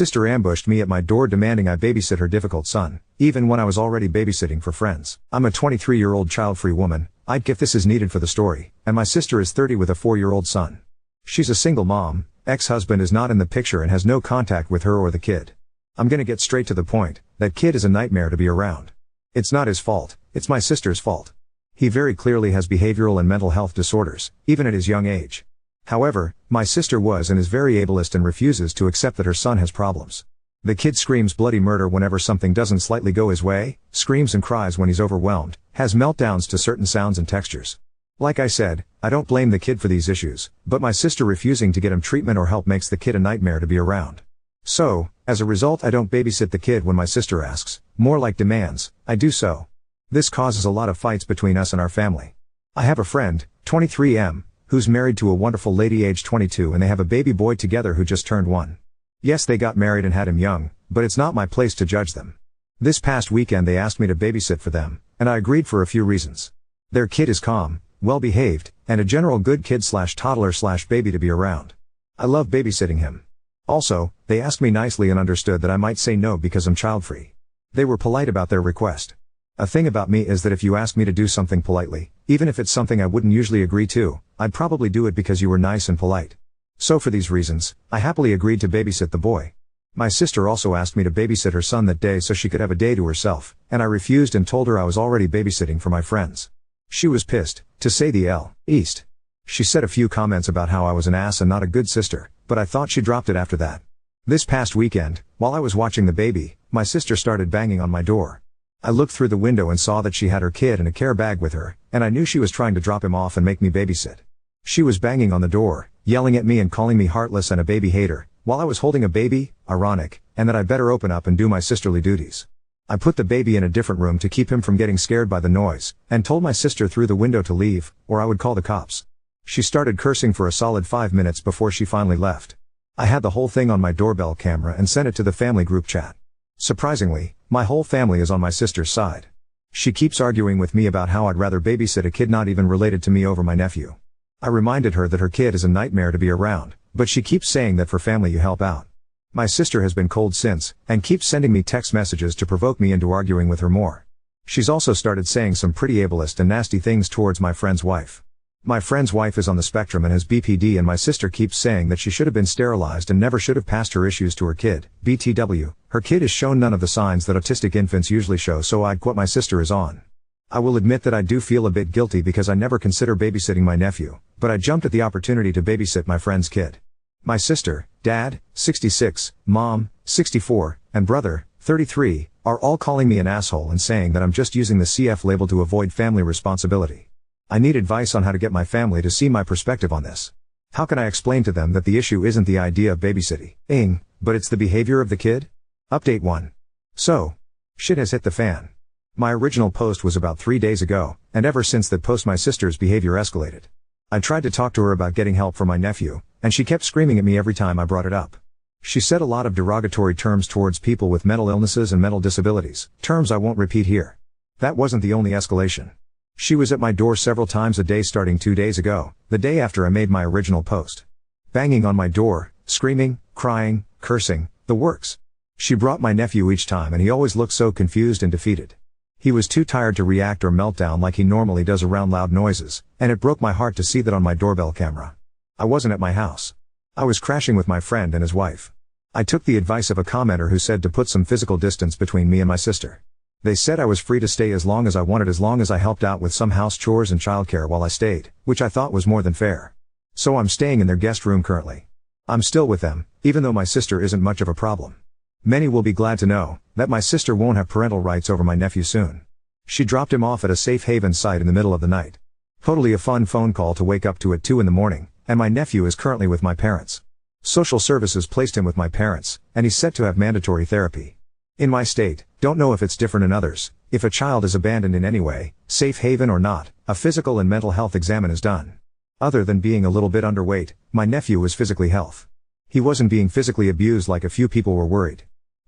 sister ambushed me at my door demanding I babysit her difficult son, even when I was already babysitting for friends. I'm a 23-year-old child-free woman, if this is needed for the story, and my sister is 30 with a 4-year-old son. She's a single mom, ex-husband is not in the picture and has no contact with her or the kid. I'm gonna get straight to the point, that kid is a nightmare to be around. It's not his fault, it's my sister's fault. He very clearly has behavioral and mental health disorders, even at his young age. However, my sister was and is very ableist and refuses to accept that her son has problems. The kid screams bloody murder whenever something doesn't slightly go his way, screams and cries when he's overwhelmed, has meltdowns to certain sounds and textures. Like I said, I don't blame the kid for these issues, but my sister refusing to get him treatment or help makes the kid a nightmare to be around. So, as a result I don't babysit the kid when my sister asks, more like demands, I do so. This causes a lot of fights between us and our family. I have a friend, 23M, who's married to a wonderful lady age 22 and they have a baby boy together who just turned 1. Yes, they got married and had him young, but it's not my place to judge them. This past weekend they asked me to babysit for them, and I agreed for a few reasons. Their kid is calm, well-behaved, and a general good kid/toddler/baby to be around. I love babysitting him. Also, they asked me nicely and understood that I might say no because I'm child-free. They were polite about their request. A thing about me is that if you ask me to do something politely, even if it's something I wouldn't usually agree to, I'd probably do it because you were nice and polite. So for these reasons, I happily agreed to babysit the boy. My sister also asked me to babysit her son that day so she could have a day to herself, and I refused and told her I was already babysitting for my friends. She was pissed, to say the least. She said a few comments about how I was an ass and not a good sister, but I thought she dropped it after that. This past weekend, while I was watching the baby, my sister started banging on my door. I looked through the window and saw that she had her kid in a care bag with her, and I knew she was trying to drop him off and make me babysit. She was banging on the door, yelling at me and calling me heartless and a baby hater, while I was holding a baby, ironic, and that I better open up and do my sisterly duties. I put the baby in a different room to keep him from getting scared by the noise, and told my sister through the window to leave, or I would call the cops. She started cursing for a solid 5 minutes before she finally left. I had the whole thing on my doorbell camera and sent it to the family group chat. Surprisingly, my whole family is on my sister's side. She keeps arguing with me about how I'd rather babysit a kid not even related to me over my nephew. I reminded her that her kid is a nightmare to be around, but she keeps saying that for family you help out. My sister has been cold since, and keeps sending me text messages to provoke me into arguing with her more. She's also started saying some pretty ableist and nasty things towards my friend's wife. My friend's wife is on the spectrum and has BPD, and my sister keeps saying that she should have been sterilized and never should have passed her issues to her kid, BTW. Her kid has shown none of the signs that autistic infants usually show, so I'd quote my sister is on. I will admit that I do feel a bit guilty because I never consider babysitting my nephew, but I jumped at the opportunity to babysit my friend's kid. My sister, dad, 66, mom, 64, and brother, 33, are all calling me an asshole and saying that I'm just using the CF label to avoid family responsibility. I need advice on how to get my family to see my perspective on this. How can I explain to them that the issue isn't the idea of babysitting, but it's the behavior of the kid? Update 1. So, shit has hit the fan. My original post was about 3 days ago, and ever since that post my sister's behavior escalated. I tried to talk to her about getting help for my nephew, and she kept screaming at me every time I brought it up. She said a lot of derogatory terms towards people with mental illnesses and mental disabilities, terms I won't repeat here. That wasn't the only escalation. She was at my door several times a day starting 2 days ago, the day after I made my original post. Banging on my door, screaming, crying, cursing, the works. She brought my nephew each time and he always looked so confused and defeated. He was too tired to react or melt down like he normally does around loud noises, and it broke my heart to see that on my doorbell camera. I wasn't at my house. I was crashing with my friend and his wife. I took the advice of a commenter who said to put some physical distance between me and my sister. They said I was free to stay as long as I wanted as long as I helped out with some house chores and childcare while I stayed, which I thought was more than fair. So I'm staying in their guest room currently. I'm still with them, even though my sister isn't much of a problem. Many will be glad to know that my sister won't have parental rights over my nephew soon. She dropped him off at a safe haven site in the middle of the night. Totally a fun phone call to wake up to at 2 in the morning, and my nephew is currently with my parents. Social services placed him with my parents, and he's set to have mandatory therapy. In my state, don't know if it's different in others, if a child is abandoned in any way, safe haven or not, a physical and mental health exam is done. Other than being a little bit underweight, my nephew was physically healthy. He wasn't being physically abused like a few people were worried.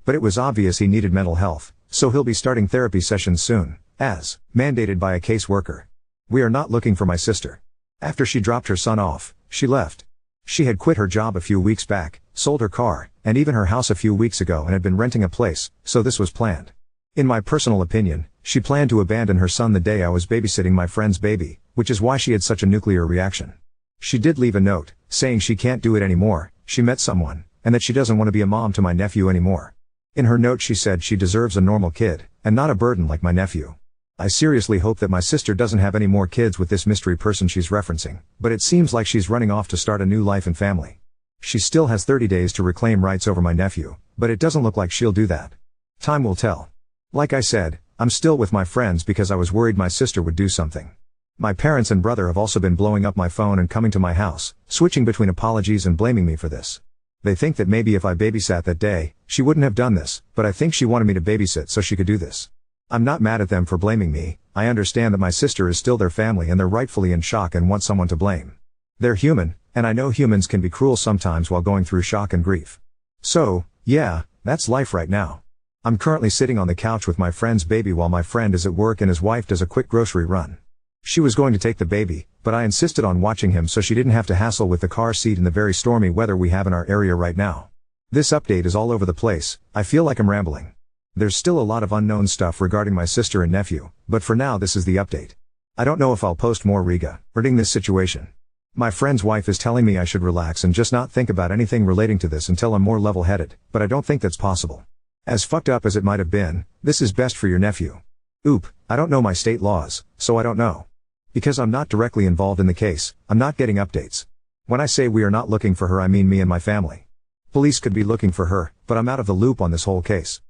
But it was obvious he needed mental health, so he'll be starting therapy sessions soon, as mandated by a caseworker. We are not looking for my sister. After she dropped her son off, she left. She had quit her job a few weeks back, sold her car, and even her house a few weeks ago and had been renting a place, so this was planned. In my personal opinion, she planned to abandon her son the day I was babysitting my friend's baby, which is why she had such a nuclear reaction. She did leave a note, saying she can't do it anymore, she met someone, and that she doesn't want to be a mom to my nephew anymore. In her note she said she deserves a normal kid, and not a burden like my nephew. I seriously hope that my sister doesn't have any more kids with this mystery person she's referencing, but it seems like she's running off to start a new life and family. She still has 30 days to reclaim rights over my nephew, but it doesn't look like she'll do that. Time will tell. Like I said, I'm still with my friends because I was worried my sister would do something. My parents and brother have also been blowing up my phone and coming to my house, switching between apologies and blaming me for this. They think that maybe if I babysat that day, she wouldn't have done this, but I think she wanted me to babysit so she could do this. I'm not mad at them for blaming me. I understand that my sister is still their family and they're rightfully in shock and want someone to blame. They're human, and I know humans can be cruel sometimes while going through shock and grief. So, yeah, that's life right now. I'm currently sitting on the couch with my friend's baby while my friend is at work and his wife does a quick grocery run. She was going to take the baby, but I insisted on watching him so she didn't have to hassle with the car seat in the very stormy weather we have in our area right now. This update is all over the place. I feel like I'm rambling. There's still a lot of unknown stuff regarding my sister and nephew, but for now this is the update. I don't know if I'll post more regarding this situation. My friend's wife is telling me I should relax and just not think about anything relating to this until I'm more level-headed, but I don't think that's possible. As fucked up as it might have been, this is best for your nephew. Oop, I don't know my state laws, so I don't know. Because I'm not directly involved in the case, I'm not getting updates. When I say we are not looking for her, I mean me and my family. Police could be looking for her, but I'm out of the loop on this whole case.